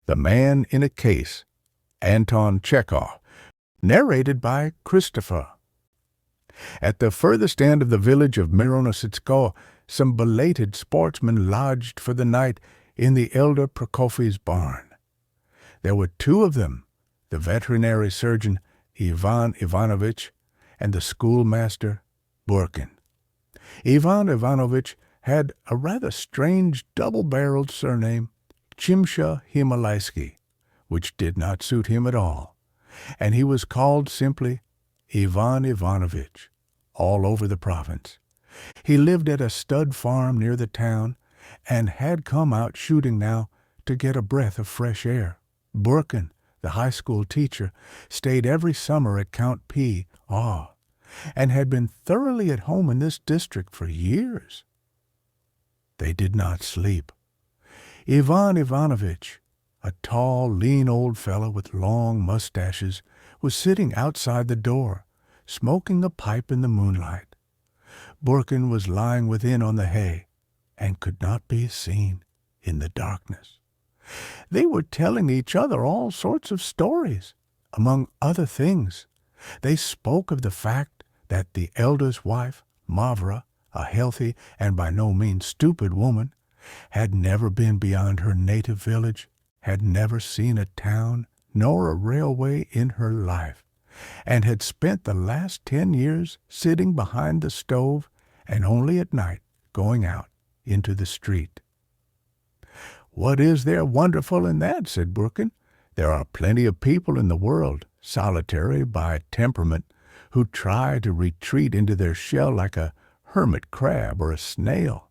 The Man in a Case, Anton Chekhov, narrated by Christopher. At the furthest end of the village of Mironositsko, some belated sportsmen lodged for the night in the elder Prokofiev's barn. There were two of them, the veterinary surgeon Ivan Ivanovich and the schoolmaster Burkin. Ivan Ivanovich had a rather strange double-barreled surname, Chimsha Himalaysky, which did not suit him at all, and he was called simply Ivan Ivanovich all over the province. He lived at a stud farm near the town and had come out shooting now to get a breath of fresh air. Burkin, the high school teacher, stayed every summer at Count P. And had been thoroughly at home in this district for years. They did not sleep. Ivan Ivanovich, a tall, lean old fellow with long mustaches, was sitting outside the door, smoking a pipe in the moonlight. Burkin was lying within on the hay and could not be seen in the darkness. They were telling each other all sorts of stories. Among other things, they spoke of the fact that the elder's wife, Mavra, a healthy and by no means stupid woman, had never been beyond her native village, had never seen a town nor a railway in her life, and had spent the last 10 years sitting behind the stove and only at night going out into the street. "What is there wonderful in that?" said Burkin. "There are plenty of people in the world, solitary by temperament, who try to retreat into their shell like a hermit crab or a snail.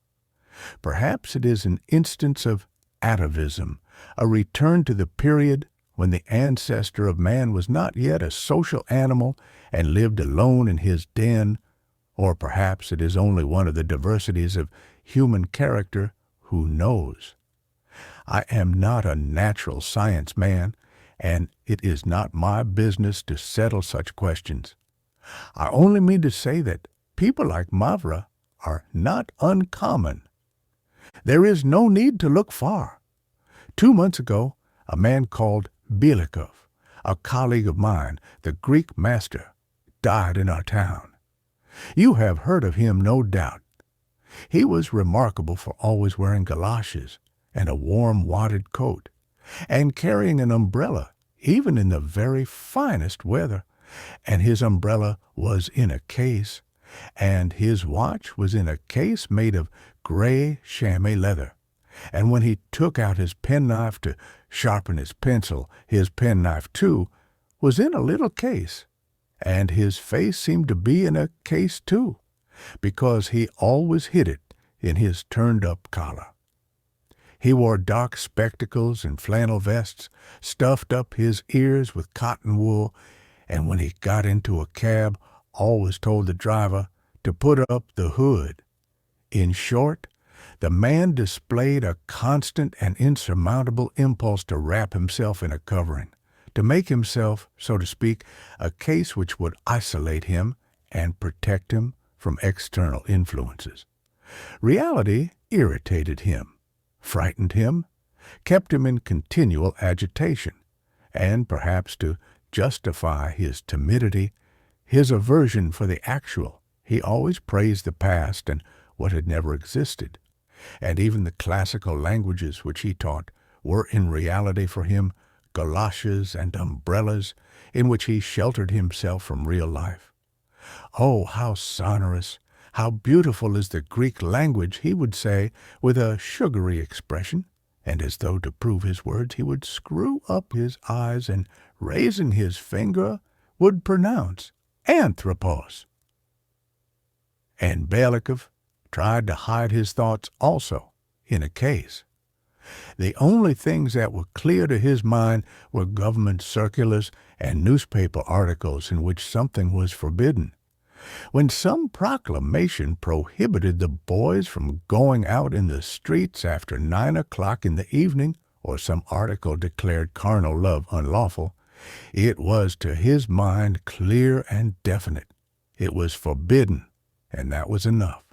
Perhaps it is an instance of atavism, a return to the period when the ancestor of man was not yet a social animal and lived alone in his den, or perhaps it is only one of the diversities of human character. Who knows? I am not a natural science man, and it is not my business to settle such questions. I only mean to say that people like Mavra are not uncommon. There is no need to look far. 2 months ago, a man called Byelikov, a colleague of mine, the Greek master, died in our town. You have heard of him, no doubt. He was remarkable for always wearing galoshes and a warm wadded coat, and carrying an umbrella even in the very finest weather. And his umbrella was in a case, and his watch was in a case made of gray chamois leather. And when he took out his penknife to sharpen his pencil, his penknife, too, was in a little case. And his face seemed to be in a case, too, because he always hid it in his turned-up collar. He wore dark spectacles and flannel vests, stuffed up his ears with cotton wool, and when he got into a cab, always told the driver to put up the hood. In short, the man displayed a constant and insurmountable impulse to wrap himself in a covering, to make himself, so to speak, a case which would isolate him and protect him from external influences. Reality irritated him, frightened him, kept him in continual agitation, and perhaps to justify his timidity, his aversion for the actual, he always praised the past and what had never existed, and even the classical languages which he taught were in reality for him galoshes and umbrellas in which he sheltered himself from real life. "Oh, how sonorous, how beautiful is the Greek language," he would say with a sugary expression, and as though to prove his words he would screw up his eyes and, raising his finger, would pronounce anthropos. And Byelikov tried to hide his thoughts also in a case. The only things that were clear to his mind were government circulars and newspaper articles in which something was forbidden. When some proclamation prohibited the boys from going out in the streets after 9 o'clock in the evening, or some article declared carnal love unlawful, it was to his mind clear and definite. It was forbidden, and that was enough.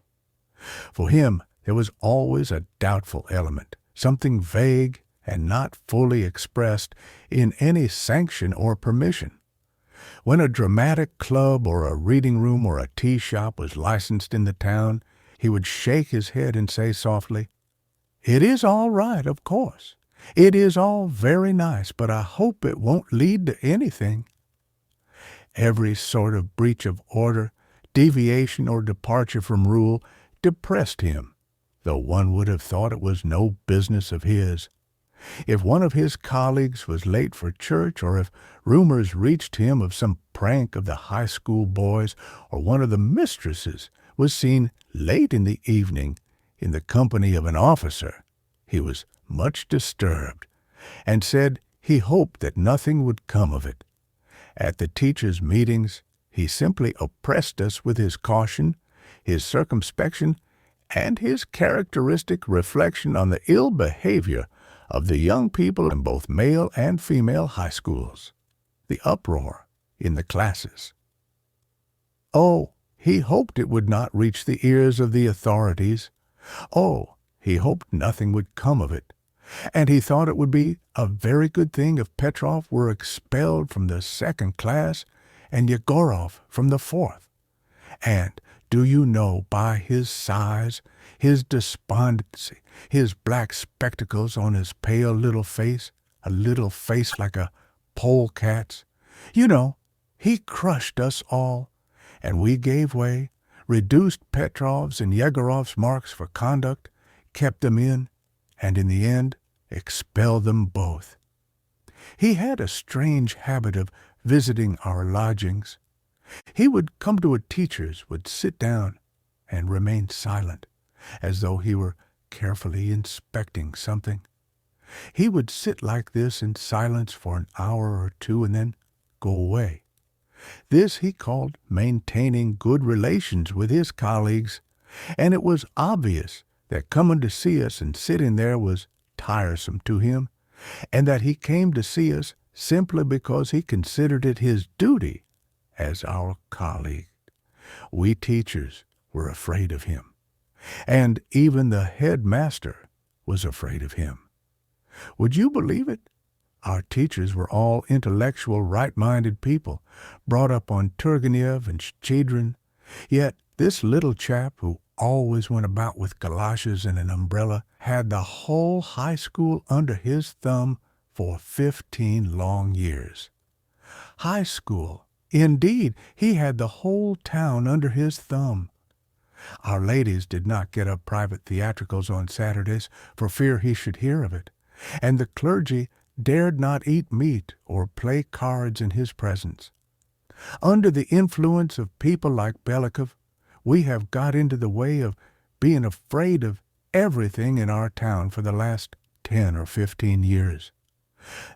For him, there was always a doubtful element, something vague and not fully expressed in any sanction or permission. When a dramatic club or a reading room or a tea shop was licensed in the town, he would shake his head and say softly, "It is all right, of course. It is all very nice, but I hope it won't lead to anything." Every sort of breach of order, deviation or departure from rule depressed him, though one would have thought it was no business of his. If one of his colleagues was late for church, or if rumors reached him of some prank of the high school boys, or one of the mistresses was seen late in the evening in the company of an officer, he was much disturbed, and said he hoped that nothing would come of it. At the teachers' meetings, he simply oppressed us with his caution, his circumspection, and his characteristic reflection on the ill behavior of the young people in both male and female high schools, the uproar in the classes. Oh, he hoped it would not reach the ears of the authorities. Oh, he hoped nothing would come of it. And he thought it would be a very good thing if Petrov were expelled from the second class and Yegorov from the fourth. And do you know, by his sighs, his despondency, his black spectacles on his pale little face, a little face like a polecat's, you know, he crushed us all, and we gave way, reduced Petrov's and Yegorov's marks for conduct, kept them in, and in the end expelled them both. He had a strange habit of visiting our lodgings. He would come to a teacher's, would sit down, and remain silent, as though he were carefully inspecting something. He would sit like this in silence for an hour or two and then go away. This he called maintaining good relations with his colleagues, and it was obvious that coming to see us and sitting there was tiresome to him, and that he came to see us simply because he considered it his duty as our colleague. We teachers were afraid of him, and even the headmaster was afraid of him. Would you believe it? Our teachers were all intellectual, right-minded people, brought up on Turgenev and Shchedrin, yet this little chap who always went about with galoshes and an umbrella had the whole high school under his thumb for 15 long years. High school! Indeed, he had the whole town under his thumb. Our ladies did not get up private theatricals on Saturdays for fear he should hear of it, and the clergy dared not eat meat or play cards in his presence. Under the influence of people like Byelikov, we have got into the way of being afraid of everything in our town for the last 10 or 15 years.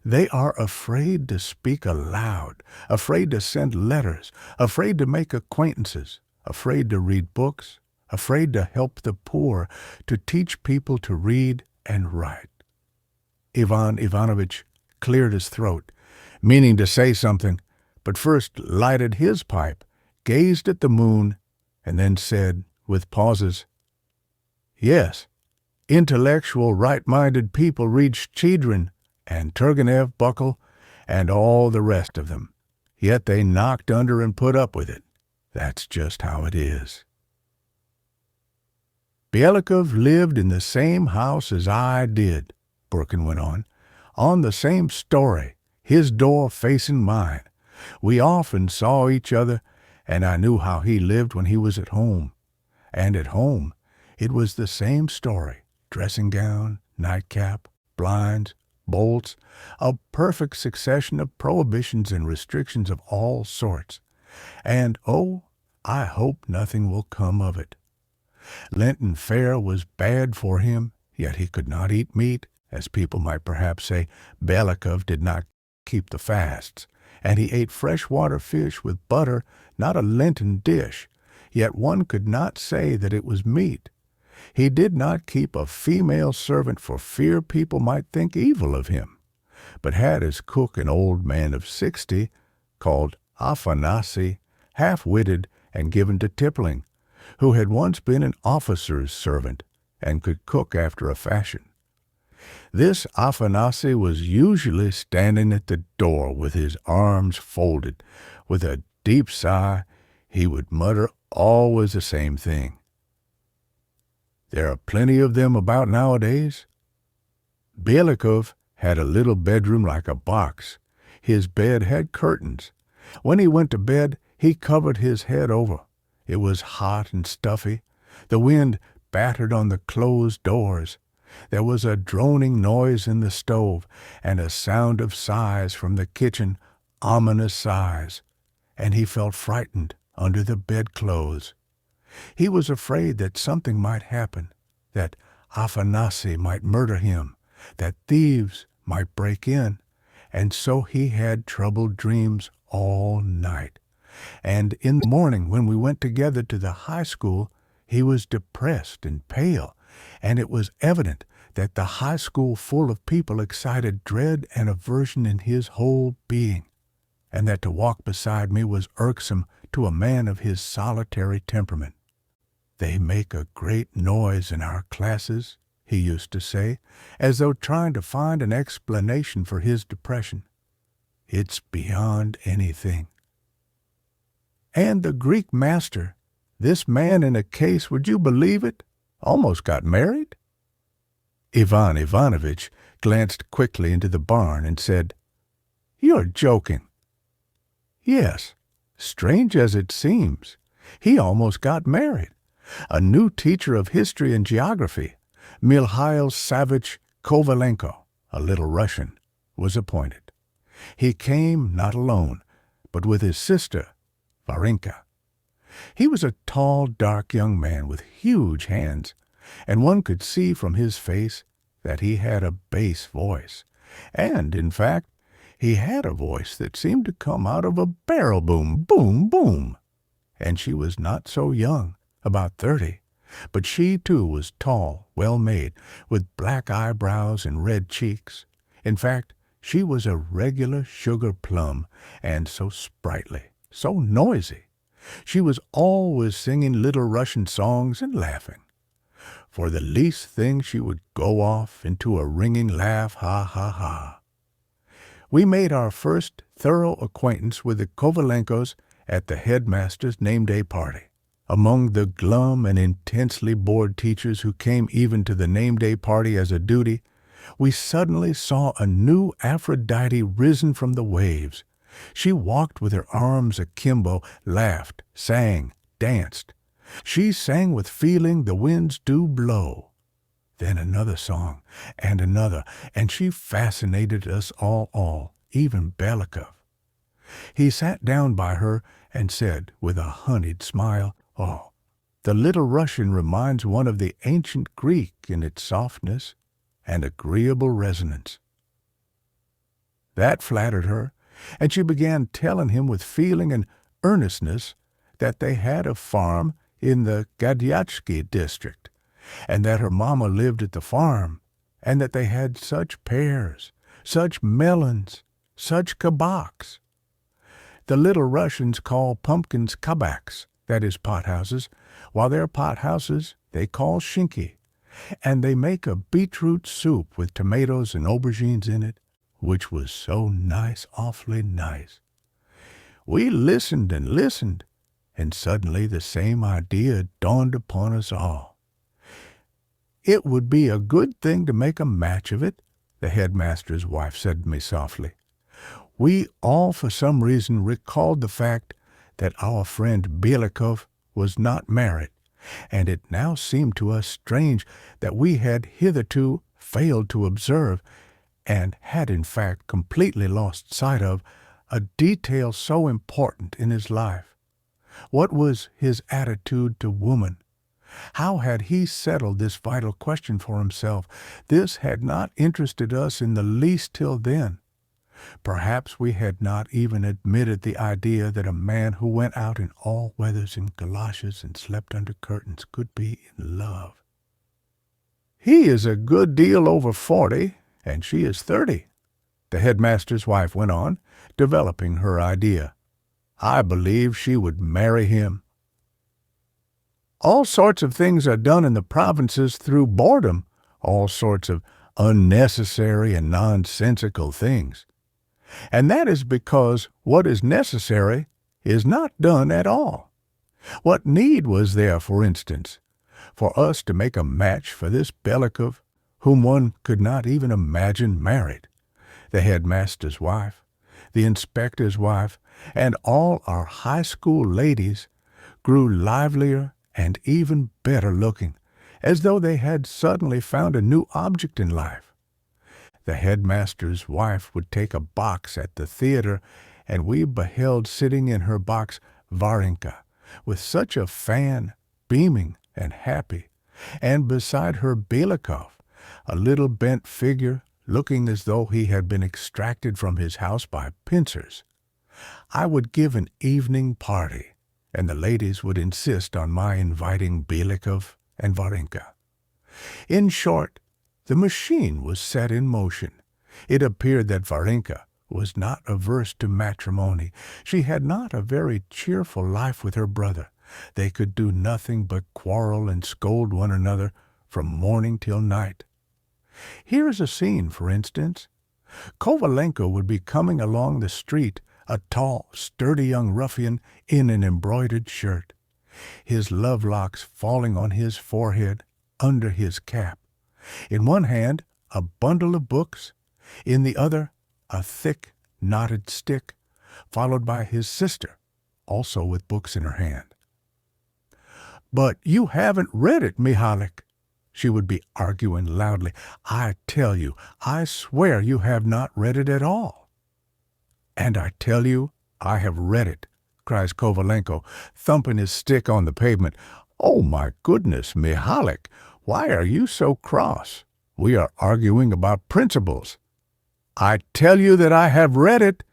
They are afraid to speak aloud, afraid to send letters, afraid to make acquaintances, afraid to read books, afraid to help the poor, to teach people to read and write. Ivan Ivanovitch cleared his throat, meaning to say something, but first lighted his pipe, gazed at the moon, and then said, with pauses, "Yes, intellectual, right-minded people read Shchedrin and Turgenev, Buckle, and all the rest of them. Yet they knocked under and put up with it. That's just how it is." Byelikov lived in the same house as I did, Burkin went on the same story, his door facing mine. We often saw each other, and I knew how he lived when he was at home. And at home, it was the same story, dressing gown, nightcap, blinds, bolts, a perfect succession of prohibitions and restrictions of all sorts. And, oh, I hope nothing will come of it. Lenten fare was bad for him, yet he could not eat meat. As people might perhaps say, Byelikov did not keep the fasts, and he ate freshwater fish with butter, not a Lenten dish, yet one could not say that it was meat. He did not keep a female servant for fear people might think evil of him, but had as cook an old man of 60, called Afanasy, half-witted and given to tippling, who had once been an officer's servant and could cook after a fashion. This Afanasy was usually standing at the door with his arms folded. With a deep sigh, he would mutter always the same thing. There are plenty of them about nowadays. Byelikov had a little bedroom like a box. His bed had curtains. When he went to bed, he covered his head over. It was hot and stuffy. The wind battered on the closed doors. There was a droning noise in the stove, and a sound of sighs from the kitchen, ominous sighs, and he felt frightened under the bedclothes. He was afraid that something might happen, that Afanasy might murder him, that thieves might break in, and so he had troubled dreams all night. And in the morning, when we went together to the high school, he was depressed and pale, and it was evident that the high school full of people excited dread and aversion in his whole being, and that to walk beside me was irksome to a man of his solitary temperament. "They make a great noise in our classes," he used to say, as though trying to find an explanation for his depression. "It's beyond anything." And the Greek master, this man in a case, would you believe it, almost got married? Ivan Ivanovitch glanced quickly into the barn and said, "You're joking." "Yes, strange as it seems, he almost got married. A new teacher of history and geography, Mikhail Savich Kovalenko, a Little Russian, was appointed. He came not alone, but with his sister, Varenka. He was a tall, dark young man with huge hands, and one could see from his face that he had a bass voice. And, in fact, he had a voice that seemed to come out of a barrel boom, boom, boom. And she was not so young, about 30, but she, too, was tall, well-made, with black eyebrows and red cheeks. In fact, she was a regular sugar plum, and so sprightly, so noisy. She was always singing Little Russian songs and laughing. For the least thing she would go off into a ringing laugh, ha, ha, ha. We made our first thorough acquaintance with the Kovalenkos at the headmaster's name-day party. Among the glum and intensely bored teachers who came even to the name-day party as a duty, we suddenly saw a new Aphrodite risen from the waves. She walked with her arms akimbo, laughed, sang, danced. She sang with feeling the winds do blow. Then another song, and another, and she fascinated us all, even Byelikov. He sat down by her and said, with a honeyed smile, "Oh, the Little Russian reminds one of the ancient Greek in its softness and agreeable resonance." That flattered her, and she began telling him with feeling and earnestness that they had a farm in the Gadyatsky district, and that her mamma lived at the farm, and that they had such pears, such melons, such kabaks. The Little Russians call pumpkins kabaks, that is pothouses, while their pothouses they call shinki, and they make a beetroot soup with tomatoes and aubergines in it, which was so nice, awfully nice. We listened and listened, and suddenly the same idea dawned upon us all. "It would be a good thing to make a match of it," the headmaster's wife said to me softly. We all, for some reason, recalled the fact that our friend Byelikov was not married, and it now seemed to us strange that we had hitherto failed to observe, and had in fact completely lost sight of, a detail so important in his life. What was his attitude to woman? How had he settled this vital question for himself? This had not interested us in the least till then. Perhaps we had not even admitted the idea that a man who went out in all weathers in galoshes and slept under curtains could be in love. "He is a good deal over 40, and she is 30, the headmaster's wife went on, developing her idea. "I believe she would marry him. All sorts of things are done in the provinces through boredom, all sorts of unnecessary and nonsensical things. And that is because what is necessary is not done at all. What need was there, for instance, for us to make a match for this Byelikov, whom one could not even imagine married, the headmaster's wife, the inspector's wife, and all our high school ladies grew livelier and even better looking, as though they had suddenly found a new object in life. The headmaster's wife would take a box at the theater, and we beheld sitting in her box Varenka, with such a fan, beaming and happy, and beside her Byelikov, a little bent figure looking as though he had been extracted from his house by pincers. I would give an evening party, and the ladies would insist on my inviting Byelikov and Varenka. In short, the machine was set in motion. It appeared that Varenka was not averse to matrimony. She had not a very cheerful life with her brother. They could do nothing but quarrel and scold one another from morning till night. Here is a scene, for instance. Kovalenko would be coming along the street, a tall, sturdy young ruffian in an embroidered shirt, his love-locks falling on his forehead under his cap. In one hand, a bundle of books, in the other, a thick, knotted stick, followed by his sister, also with books in her hand. "But you haven't read it, Mihalik," she would be arguing loudly. "I tell you, I swear you have not read it at all." "And I tell you, I have read it," cries Kovalenko, thumping his stick on the pavement. "Oh, my goodness, Mihalik, why are you so cross? We are arguing about principles." "I tell you that I have read it,"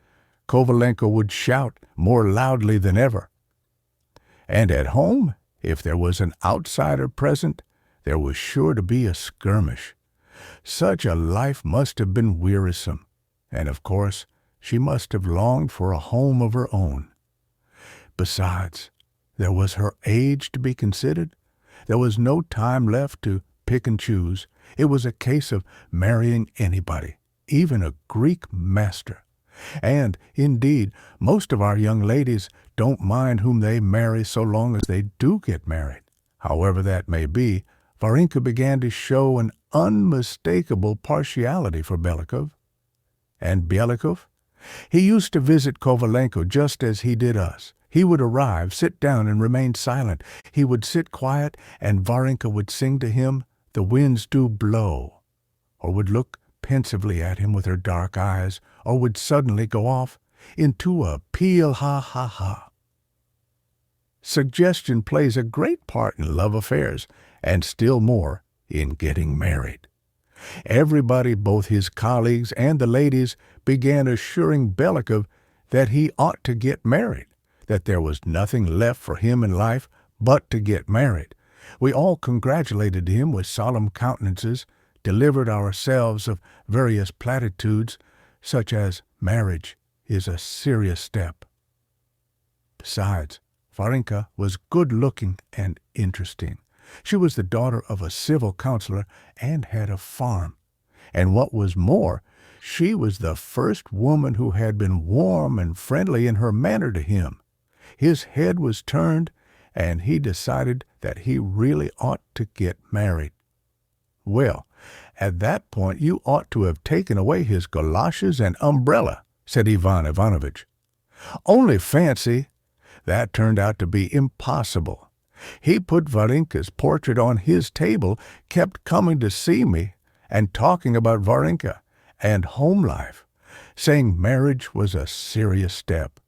Kovalenko would shout more loudly than ever. And at home, if there was an outsider present, there was sure to be a skirmish. Such a life must have been wearisome, and of course she must have longed for a home of her own. Besides, there was her age to be considered. There was no time left to pick and choose. It was a case of marrying anybody, even a Greek master. And, indeed, most of our young ladies don't mind whom they marry so long as they do get married. However that may be, Varenka began to show an unmistakable partiality for Byelikov. And Byelikov? He used to visit Kovalenko just as he did us. He would arrive, sit down, and remain silent. He would sit quiet, and Varenka would sing to him, "The winds do blow," or would look pensively at him with her dark eyes, or would suddenly go off into a peal ha-ha-ha. Suggestion plays a great part in love affairs, and still more in getting married. Everybody, both his colleagues and the ladies, began assuring Byelikov that he ought to get married, that there was nothing left for him in life but to get married. We all congratulated him with solemn countenances, delivered ourselves of various platitudes, such as marriage is a serious step. Besides, Varenka was good-looking and interesting. She was the daughter of a civil councillor and had a farm. And what was more, she was the first woman who had been warm and friendly in her manner to him. His head was turned, and he decided that he really ought to get married. "Well, at that point you ought to have taken away his goloshes and umbrella," said Ivan Ivanovitch. "Only fancy! That turned out to be impossible. He put Varenka's portrait on his table, kept coming to see me, and talking about Varenka and home life, saying marriage was a serious step.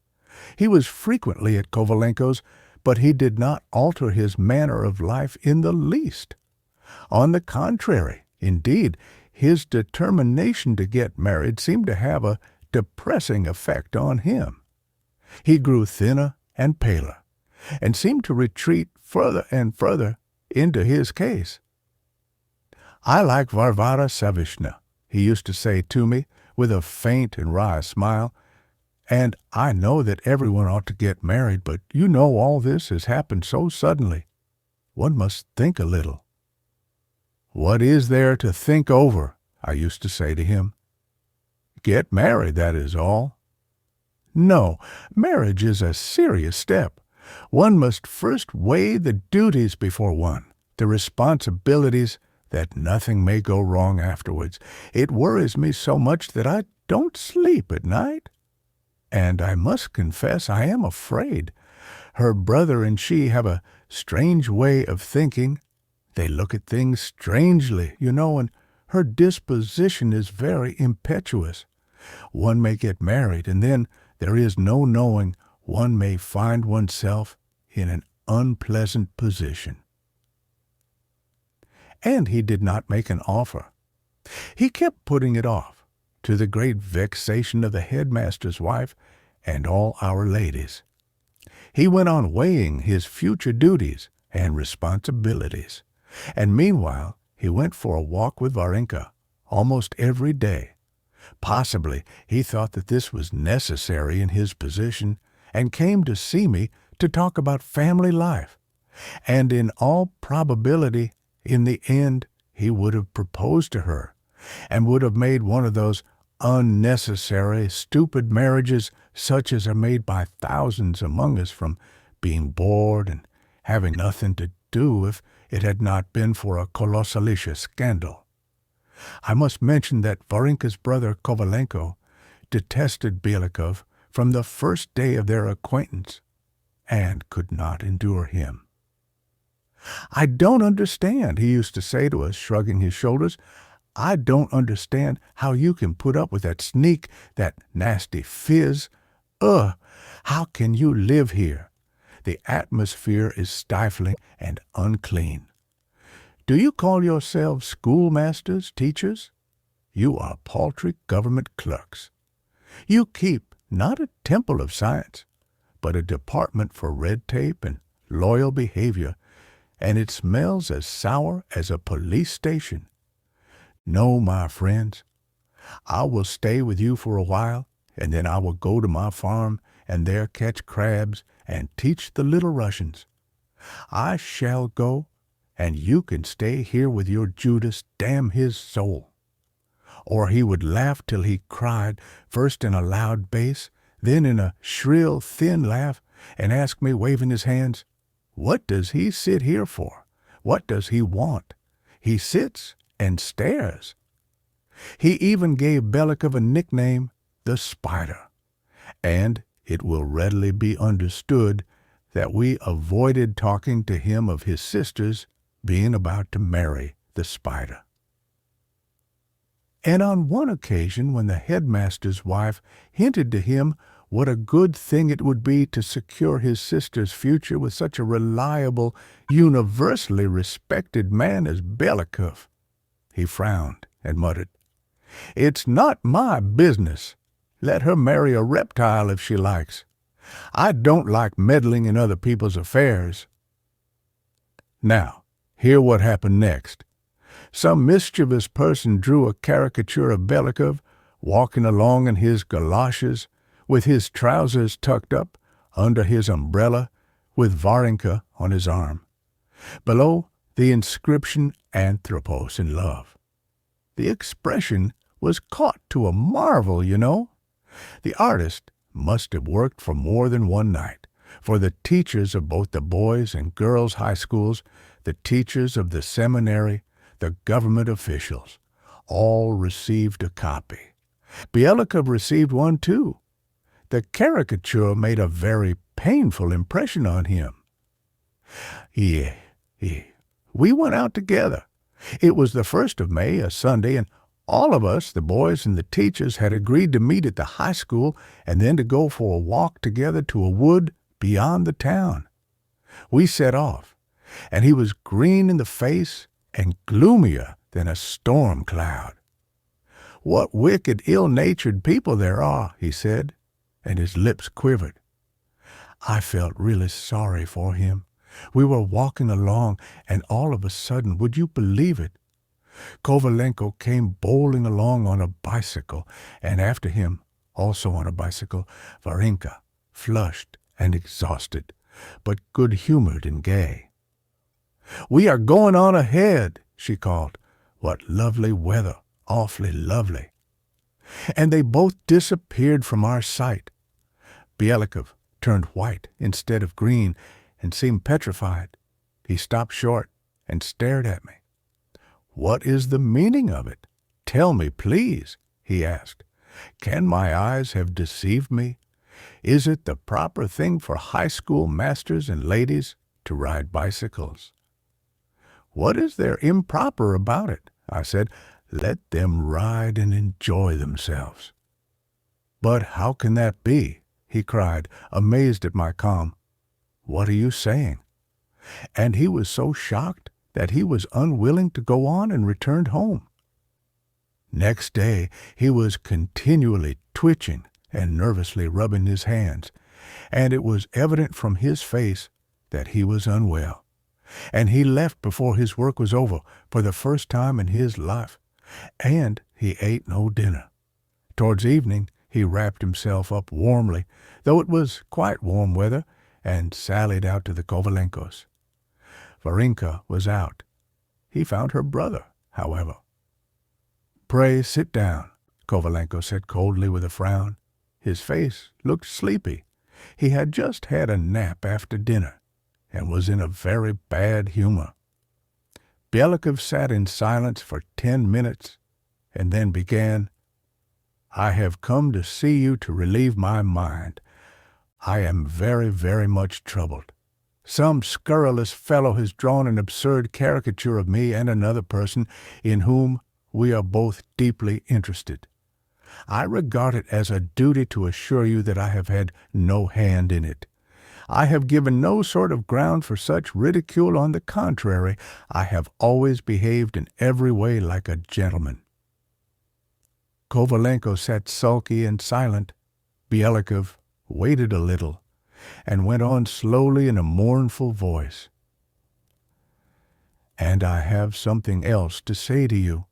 He was frequently at Kovalenko's, but he did not alter his manner of life in the least. On the contrary, indeed, his determination to get married seemed to have a depressing effect on him. He grew thinner and paler, and seemed to retreat further and further into his case. "I like Varvara Savishna," he used to say to me, with a faint and wry smile, "and I know that everyone ought to get married, but you know all this has happened so suddenly. One must think a little." "What is there to think over?" I used to say to him. Get married, that is all. No, marriage is a serious step. One must first weigh the duties before one, the responsibilities, that nothing may go wrong afterwards. It worries me so much that I don't sleep at night. And I must confess I am afraid. Her brother and she have a strange way of thinking. They look at things strangely, and her disposition is very impetuous. One may get married, and then there is no knowing, one may find oneself in an unpleasant position. And he did not make an offer. He kept putting it off, to the great vexation of the headmaster's wife and all our ladies. He went on weighing his future duties and responsibilities, and meanwhile he went for a walk with Varenka almost every day. Possibly he thought that this was necessary in his position, and came to see me to talk about family life, and in all probability, in the end, he would have proposed to her, and would have made one of those unnecessary, stupid marriages such as are made by thousands among us from being bored and having nothing to do if it had not been for a kolossalische scandal. I must mention that Varenka's brother Kovalenko detested Byelikov from the first day of their acquaintance, and could not endure him. I don't understand, he used to say to us, shrugging his shoulders. I don't understand how you can put up with that sneak, that nasty fizz. How can you live here? The atmosphere is stifling and unclean. Do you call yourselves schoolmasters, teachers? You are paltry government clerks. You keep not a temple of science, but a department for red tape and loyal behavior, and it smells as sour as a police station. No, my friends, I will stay with you for a while, and then I will go to my farm and there catch crabs and teach the little Russians. I shall go, and you can stay here with your Judas, damn his soul. Or he would laugh till he cried, first in a loud bass, then in a shrill, thin laugh, and ask me, waving his hands, what does he sit here for? What does he want? He sits and stares. He even gave Byelikov a nickname, the Spider, and it will readily be understood that we avoided talking to him of his sisters being about to marry the Spider. And on one occasion, when the headmaster's wife hinted to him what a good thing it would be to secure his sister's future with such a reliable, universally respected man as Byelikov, he frowned and muttered, It's not my business. Let her marry a reptile if she likes. I don't like meddling in other people's affairs. Now, hear what happened next. Some mischievous person drew a caricature of Byelikov walking along in his galoshes, with his trousers tucked up under his umbrella, with Varenka on his arm. Below, the inscription Anthropos in love. The expression was caught to a marvel, The artist must have worked for more than one night, for the teachers of both the boys' and girls' high schools, the teachers of the seminary, the government officials, all received a copy. Byelikov received one too. The caricature made a very painful impression on him. We went out together. It was the 1st of May, a Sunday, and all of us, the boys and the teachers, had agreed to meet at the high school and then to go for a walk together to a wood beyond the town. We set off, and he was green in the face and gloomier than a storm cloud. What wicked, ill-natured people there are, he said, and his lips quivered. I felt really sorry for him. We were walking along, and all of a sudden, would you believe it? Kovalenko came bowling along on a bicycle, and after him, also on a bicycle, Varenka, flushed and exhausted, but good-humored and gay. We are going on ahead, she called. What lovely weather, awfully lovely. And they both disappeared from our sight. Byelikov turned white instead of green and seemed petrified. He stopped short and stared at me. "What is the meaning of it? Tell me, please," he asked. "Can my eyes have deceived me? Is it the proper thing for high school masters and ladies to ride bicycles?" "What is there improper about it?" I said. "Let them ride and enjoy themselves." "But how can that be?" he cried, amazed at my calm. "What are you saying?" And he was so shocked that he was unwilling to go on and returned home. Next day he was continually twitching and nervously rubbing his hands, and it was evident from his face that he was unwell. And he left before his work was over for the first time in his life, and he ate no dinner. Towards evening he wrapped himself up warmly, though it was quite warm weather, and sallied out to the Kovalenko's. Varenka was out. He found her brother, however. "Pray sit down," Kovalenko said coldly with a frown. His face looked sleepy. He had just had a nap after dinner, and was in a very bad humor. Byelikov sat in silence for 10 minutes, and then began, "I have come to see you to relieve my mind. I am very, very much troubled. Some scurrilous fellow has drawn an absurd caricature of me and another person in whom we are both deeply interested. I regard it as a duty to assure you that I have had no hand in it. I have given no sort of ground for such ridicule. On the contrary, I have always behaved in every way like a gentleman." Kovalenko sat sulky and silent. Byelikov waited a little, and went on slowly in a mournful voice. "And I have something else to say to you.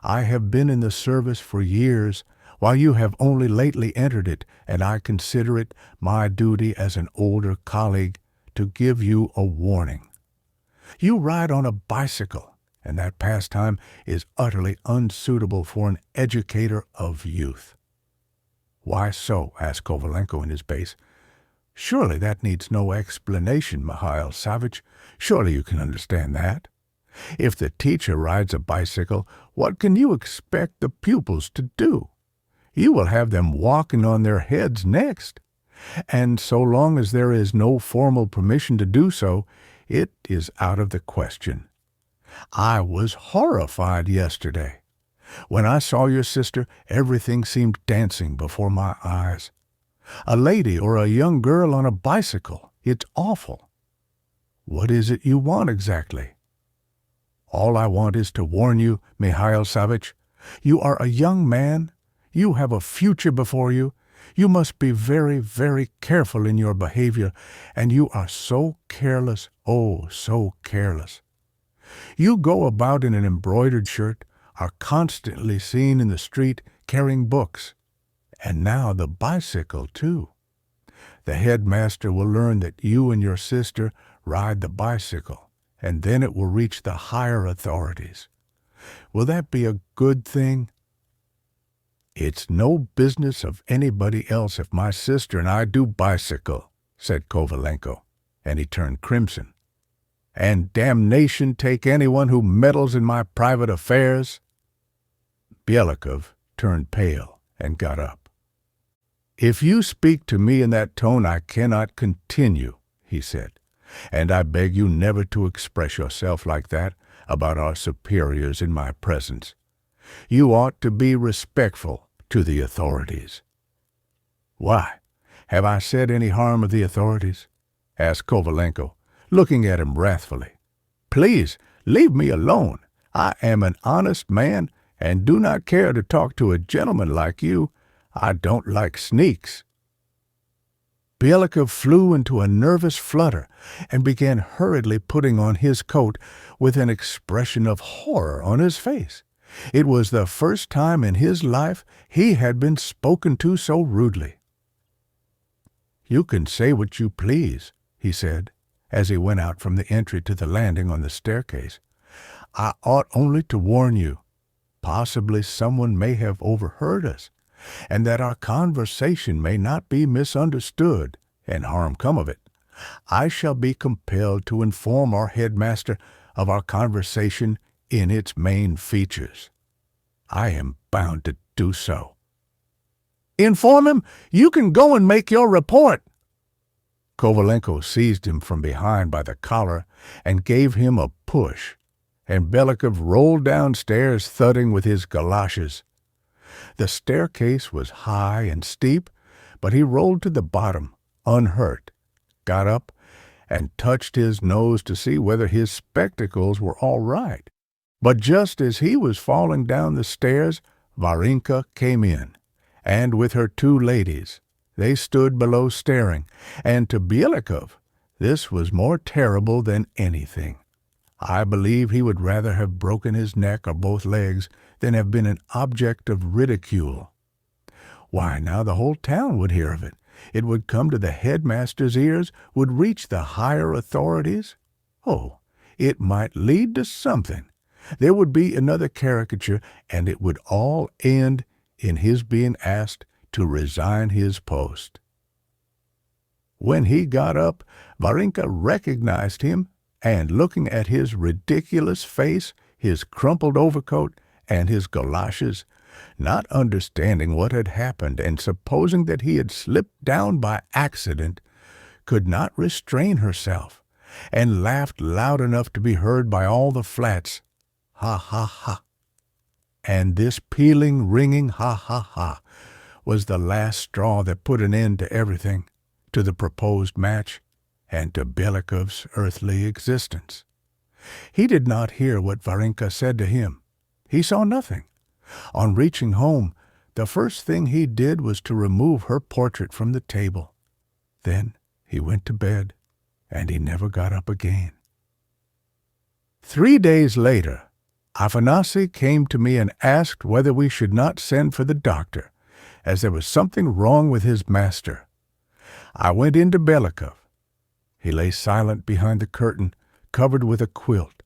I have been in the service for years, while you have only lately entered it, and I consider it my duty as an older colleague to give you a warning. You ride on a bicycle, and that pastime is utterly unsuitable for an educator of youth." "Why so?" asked Kovalenko in his bass. "Surely that needs no explanation, Mikhail Savich. Surely you can understand that. If the teacher rides a bicycle, what can you expect the pupils to do? You will have them walking on their heads next. And so long as there is no formal permission to do so, it is out of the question. I was horrified yesterday. When I saw your sister, everything seemed dancing before my eyes. A lady or a young girl on a bicycle, it's awful. What is it you want exactly?" "All I want is to warn you, Mikhail Savich. You are a young man. You have a future before you. You must be very, very careful in your behavior, and you are so careless, oh, so careless. You go about in an embroidered shirt, are constantly seen in the street carrying books, and now the bicycle, too. The headmaster will learn that you and your sister ride the bicycle, and then it will reach the higher authorities. Will that be a good thing?" "It's no business of anybody else if my sister and I do bicycle," said Kovalenko, and he turned crimson. "And damnation take anyone who meddles in my private affairs." Byelikov turned pale and got up. "If you speak to me in that tone, I cannot continue," he said, "and I beg you never to express yourself like that about our superiors in my presence. You ought to be respectful to the authorities." "Why, have I said any harm of the authorities?" asked Kovalenko, looking at him wrathfully. "Please, leave me alone. I am an honest man, and do not care to talk to a gentleman like you. I don't like sneaks." Byelikov flew into a nervous flutter and began hurriedly putting on his coat with an expression of horror on his face. It was the first time in his life he had been spoken to so rudely. "You can say what you please," he said, as he went out from the entry to the landing on the staircase. "I ought only to warn you. possibly someone may have overheard us, and that our conversation may not be misunderstood and harm come of it, I shall be compelled to inform our headmaster of our conversation in its main features. I am bound to do so. Inform him? You can go and make your report. Kovalenko seized him from behind by the collar and gave him a push, and Byelikov rolled downstairs thudding with his galoshes. The staircase was high and steep, but he rolled to the bottom, unhurt, got up, and touched his nose to see whether his spectacles were all right. But just as he was falling down the stairs, Varenka came in, and with her two ladies, they stood below staring, and to Byelikov this was more terrible than anything. I believe he would rather have broken his neck or both legs than have been an object of ridicule. Why, now the whole town would hear of it. It would come to the headmaster's ears, would reach the higher authorities. Oh, it might lead to something. There would be another caricature, and it would all end in his being asked to resign his post. When he got up, Varenka recognized him, and looking at his ridiculous face, his crumpled overcoat, and his galoshes, not understanding what had happened and supposing that he had slipped down by accident, could not restrain herself, and laughed loud enough to be heard by all the flats. Ha, ha, ha. And this pealing, ringing ha, ha, ha was the last straw that put an end to everything, to the proposed match, and to Byelikov's earthly existence. He did not hear what Varenka said to him. He saw nothing. On reaching home, the first thing he did was to remove her portrait from the table. Then he went to bed, and he never got up again. 3 days later, Afanasy came to me and asked whether we should not send for the doctor, as there was something wrong with his master. I went into Byelikov. He lay silent behind the curtain, covered with a quilt.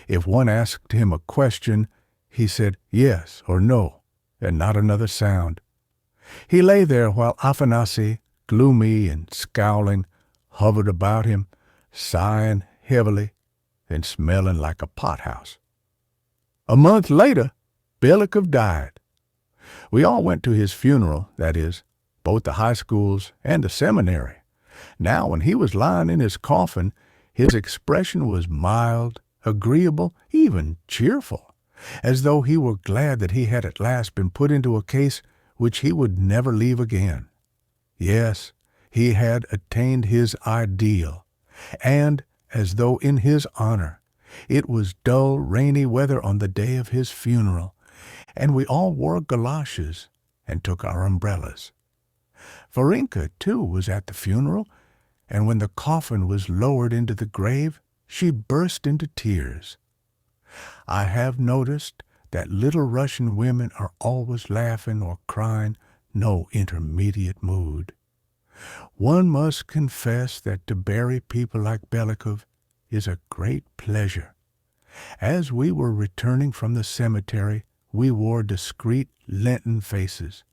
If one asked him a question, he said yes or no, and not another sound. He lay there while Afanasy, gloomy and scowling, hovered about him, sighing heavily and smelling like a pothouse. A month later, Byelikov died. We all went to his funeral, that is, both the high schools and the seminary. Now, when he was lying in his coffin, his expression was mild, agreeable, even cheerful, as though he were glad that he had at last been put into a case which he would never leave again. Yes, he had attained his ideal, and, as though in his honor, it was dull, rainy weather on the day of his funeral, and we all wore galoshes and took our umbrellas. Varenka, too, was at the funeral, and when the coffin was lowered into the grave, she burst into tears. I have noticed that little Russian women are always laughing or crying, no intermediate mood. One must confess that to bury people like Byelikov is a great pleasure. As we were returning from the cemetery, we wore discreet Lenten faces.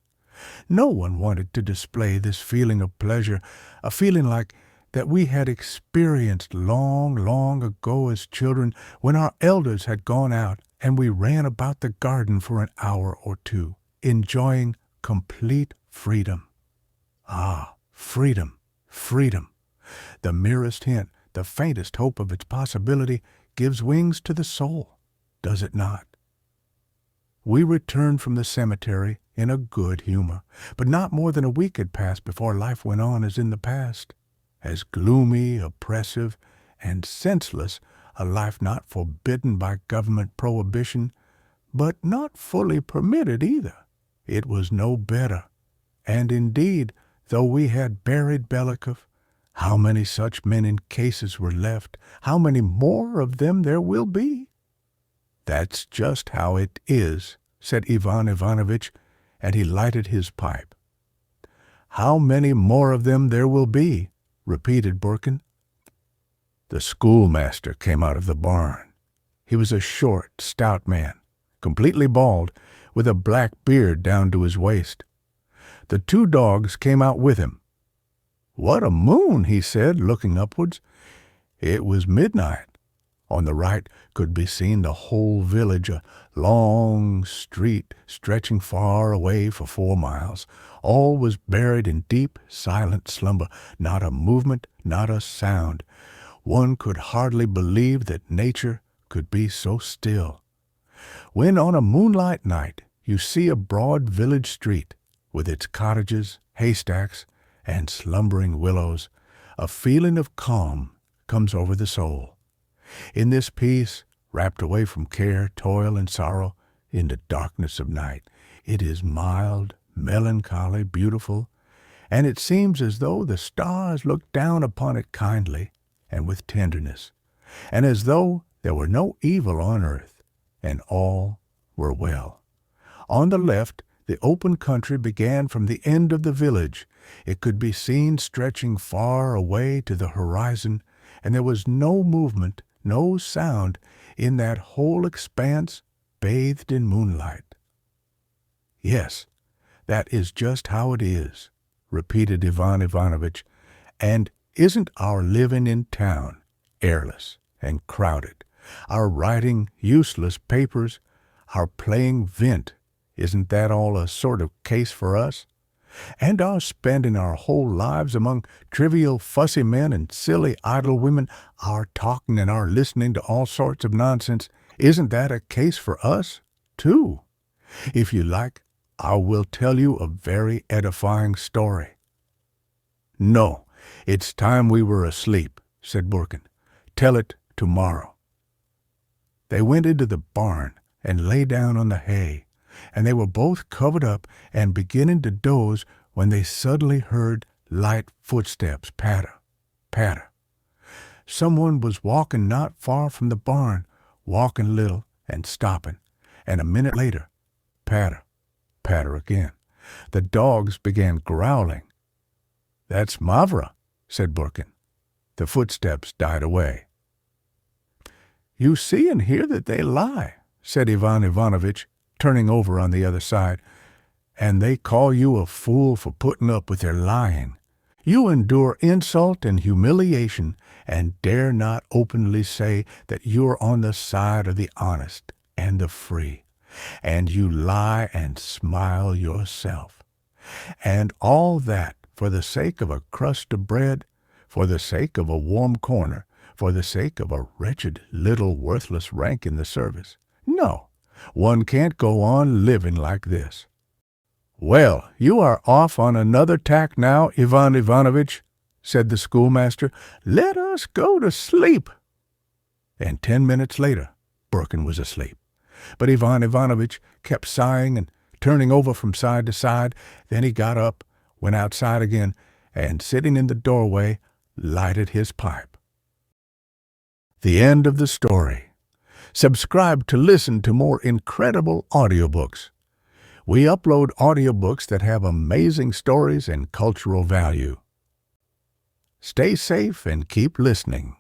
No one wanted to display this feeling of pleasure, a feeling like that we had experienced long, long ago as children when our elders had gone out and we ran about the garden for an hour or two, enjoying complete freedom. Ah, freedom, freedom! The merest hint, the faintest hope of its possibility gives wings to the soul, does it not? We returned from the cemetery in a good humor, but not more than a week had passed before life went on as in the past, as gloomy, oppressive, and senseless a life not forbidden by government prohibition, but not fully permitted either. It was no better, and indeed, though we had buried Byelikov, how many such men in cases were left, how many more of them there will be? That's just how it is, said Ivan Ivanovitch, and he lighted his pipe. How many more of them there will be, repeated Burkin. The schoolmaster came out of the barn. He was a short, stout man, completely bald, with a black beard down to his waist. The 2 dogs came out with him. "What a moon," he said, looking upwards. It was midnight. On the right could be seen the whole village, a long street stretching far away for 4 miles. All was buried in deep, silent slumber, not a movement, not a sound. One could hardly believe that nature could be so still. When on a moonlight night you see a broad village street, with its cottages, haystacks, and slumbering willows, a feeling of calm comes over the soul. In this peace, wrapped away from care, toil, and sorrow, in the darkness of night, it is mild, melancholy, beautiful, and it seems as though the stars looked down upon it kindly and with tenderness, and as though there were no evil on earth, and all were well. On the left, the open country began from the end of the village. It could be seen stretching far away to the horizon, and there was no movement, no sound in that whole expanse bathed in moonlight. "Yes, that is just how it is," repeated Ivan Ivanovitch, "and isn't our living in town airless and crowded, our writing useless papers, our playing vint, isn't that all a sort of case for us? And our spending our whole lives among trivial fussy men and silly idle women, our talking and our listening to all sorts of nonsense, isn't that a case for us, too? If you like, I will tell you a very edifying story." "No, it's time we were asleep," said Burkin. "Tell it tomorrow." They went into the barn and lay down on the hay, and they were both covered up and beginning to doze when they suddenly heard light footsteps patter, patter. Someone was walking not far from the barn, walking a little and stopping, and a minute later, patter, patter again. The dogs began growling. "That's Mavra," said Burkin. The footsteps died away. "You see and hear that they lie," said Ivan Ivanovitch, turning over on the other side, "and they call you a fool for putting up with their lying. You endure insult and humiliation and dare not openly say that you're on the side of the honest and the free, and you lie and smile yourself. And all that for the sake of a crust of bread, for the sake of a warm corner, for the sake of a wretched little worthless rank in the service. No, one can't go on living like this." "Well, you are off on another tack now, Ivan Ivanovitch," said the schoolmaster. "Let us go to sleep." And 10 minutes later, Burkin was asleep. But Ivan Ivanovitch kept sighing and turning over from side to side. Then he got up, went outside again, and sitting in the doorway, lighted his pipe. The end of the story. Subscribe to listen to more incredible audiobooks. We upload audiobooks that have amazing stories and cultural value. Stay safe and keep listening.